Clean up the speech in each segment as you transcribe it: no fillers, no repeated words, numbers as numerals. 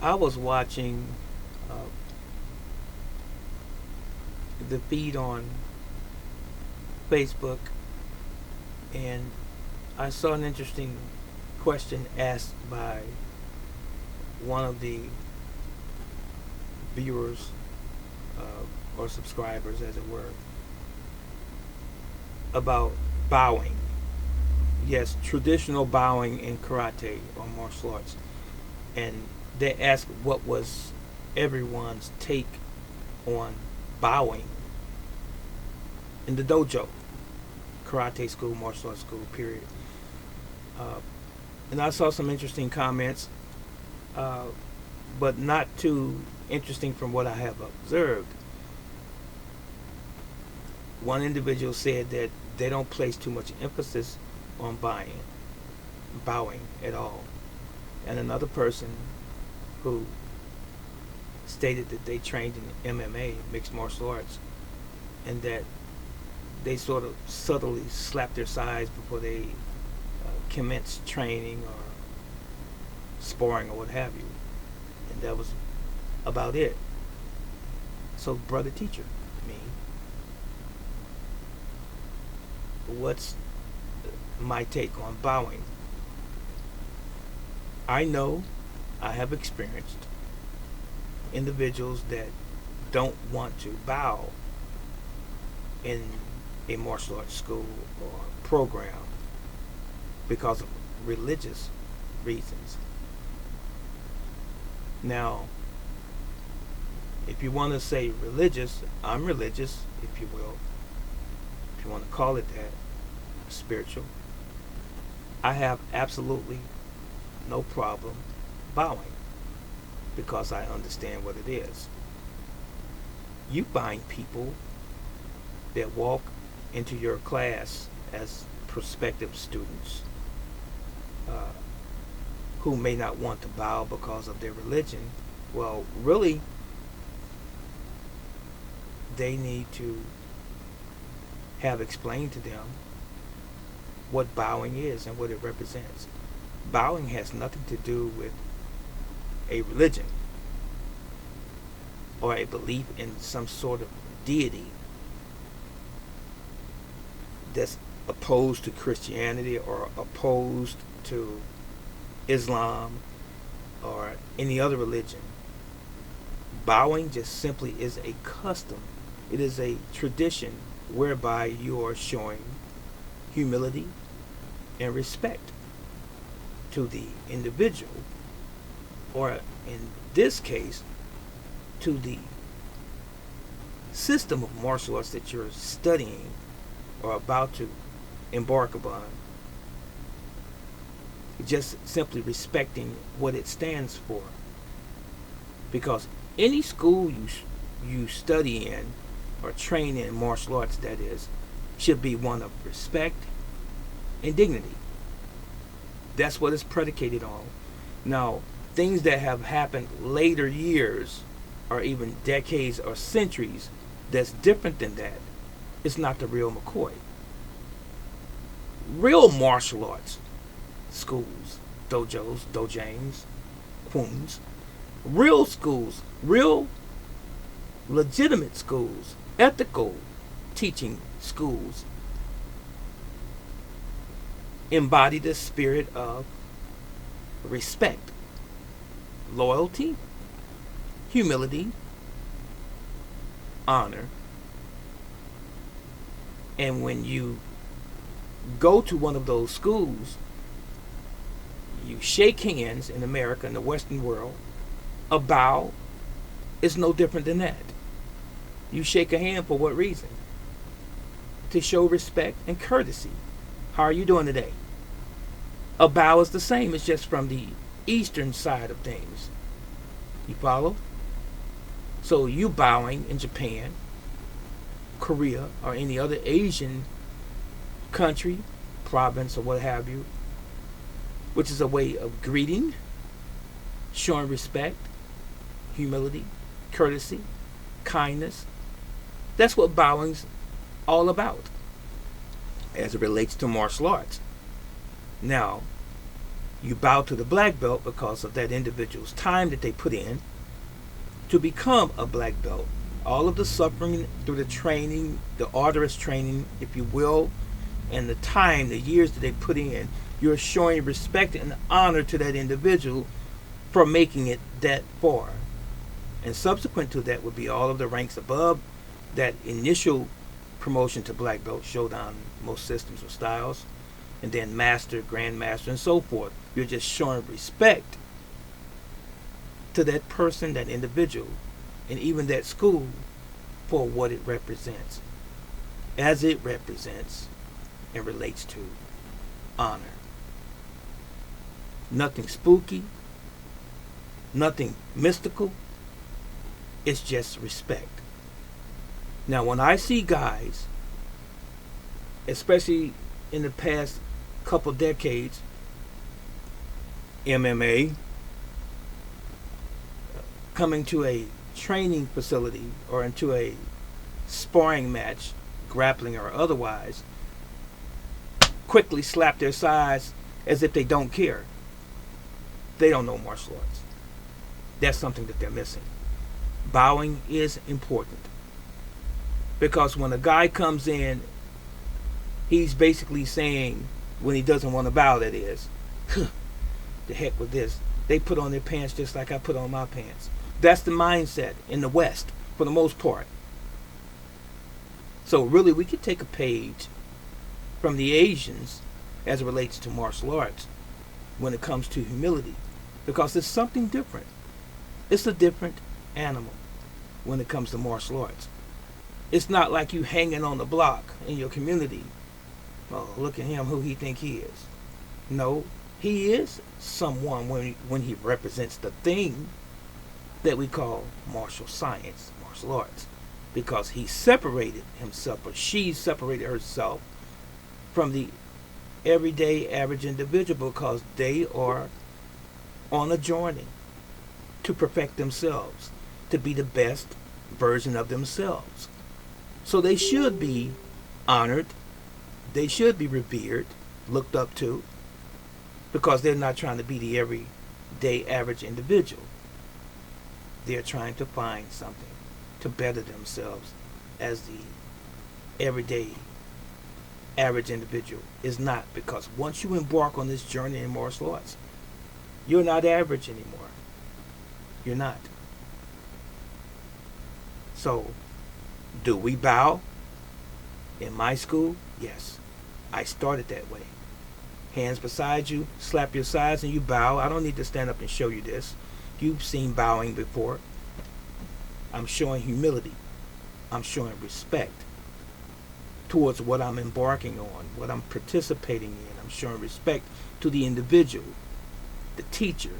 I was watching uh, the feed on Facebook, and I saw an interesting question asked by one of the viewers or subscribers, as it were, about bowing. Yes, traditional bowing in karate or martial arts. And they asked what was everyone's take on bowing in the dojo, karate school, martial arts school, period. Uh, and I saw some interesting comments, uh, but not too interesting from what I have observed. One individual said that they don't place too much emphasis on bowing at all. And another person who stated that they trained in MMA, mixed martial arts, and that they sort of subtly slap their sides before they commence training or sparring or what have you. And that was about it. So, brother teacher, me, what's my take on bowing? I know I have experienced individuals that don't want to bow in a martial arts school or program because of religious reasons. Now, if you want to say religious, I'm religious, if you will, if you want to call it that, spiritual. I have absolutely no problem bowing because I understand what it is. You find people that walk into your class as prospective students uh, who may not want to bow because of their religion. Well, really, they need to have explained to them what bowing is and what it represents. Bowing has nothing to do with a religion or a belief in some sort of deity that's opposed to Christianity or opposed to Islam or any other religion. Bowing just simply is a custom. It is a tradition whereby you are showing humility and respect to the individual, or in this case, to the system of martial arts that you're studying or about to embark upon. Just simply respecting what it stands for. Because any school you study in or train in martial arts, that is, should be one of respect and dignity. That's what it's predicated on. Now, things that have happened later years or even decades or centuries that's different than that, it's not the real McCoy. Real martial arts schools, dojos, dojanes, poons, real schools, real legitimate schools, ethical teaching schools embody the spirit of respect, loyalty, humility, honor. And when you go to one of those schools, you shake hands in America, in the Western world. A bow is no different than that. You shake a hand for what reason? To show respect and courtesy. How are you doing today? A bow is the same. It's just from the eastern side of things. You follow? So you bowing in Japan, Korea, or any other Asian country, province, or what have you, which is a way of greeting, showing respect, humility, courtesy, kindness. That's what bowing's all about as it relates to martial arts. Now, You bow to the black belt because of that individual's time that they put in to become a black belt. All of the suffering through the training, the arduous training, if you will, and the time, the years that they put in, you're showing respect and honor to that individual for making it that far. And subsequent to that would be all of the ranks above that initial promotion to black belt, showdown, most systems or styles, and then master, grandmaster, and so forth. You're just showing respect to that person, that individual, and even that school for what it represents, as it represents and relates to honor. Nothing spooky, nothing mystical. It's just respect. Now, when I see guys, especially in the past couple decades, MMA, coming to a training facility or into a sparring match, grappling or otherwise, quickly slap their sides as if they don't care. They don't know martial arts. That's something that they're missing. Bowing is important. Because when a guy comes in, he's basically saying, when he doesn't want to bow, that is, the heck with this. They put on their pants just like I put on my pants. That's the mindset in the West, for the most part. So really, we could take a page from the Asians as it relates to martial arts when it comes to humility. Because it's something different. It's a different animal when it comes to martial arts. It's not like you hanging on the block in your community. Oh, look at him, who he think he is. No, he is someone when he represents the thing that we call martial science, martial arts. Because he separated himself, or she separated herself from the everyday average individual, because they are on a journey to perfect themselves, to be the best version of themselves. So they should be honored, they should be revered, looked up to, because they're not trying to be the everyday average individual. They're trying to find something to better themselves, as the everyday average individual is not. Because once you embark on this journey in martial arts, you're not average anymore. You're not. So, do we bow? In my school, yes. I started that way. Hands beside you, slap your sides, and you bow. I don't need to stand up and show you this. You've seen bowing before. I'm showing humility. I'm showing respect towards what I'm embarking on, what I'm participating in. I'm showing respect to the individual, the teacher.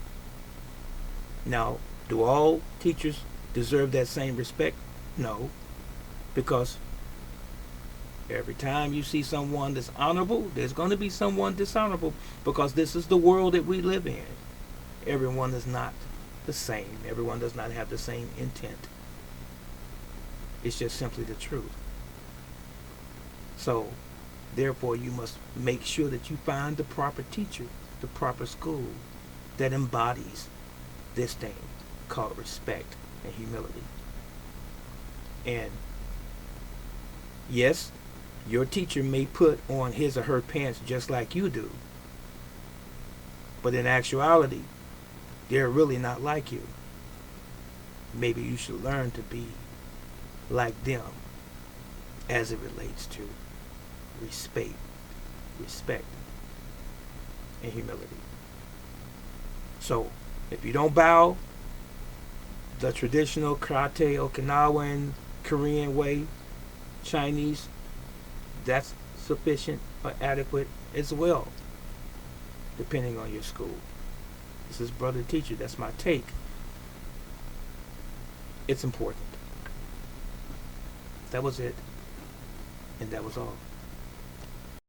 Now, do all teachers deserve that same respect? No, because every time you see someone that's honorable, there's going to be someone dishonorable, because this is the world that we live in. Everyone is not the same. Everyone does not have the same intent. It's just simply the truth. So, therefore, you must make sure that you find the proper teacher, the proper school that embodies this thing called respect and humility. And yes, your teacher may put on his or her pants just like you do, but in actuality, they're really not like you. Maybe you should learn to be like them as it relates to respect and humility. So, if you don't bow the traditional karate, Okinawan, Korean way, Chinese, that's sufficient or adequate as well, depending on your school. This is Brother Teacher. That's my take. It's important. That was it. And that was all.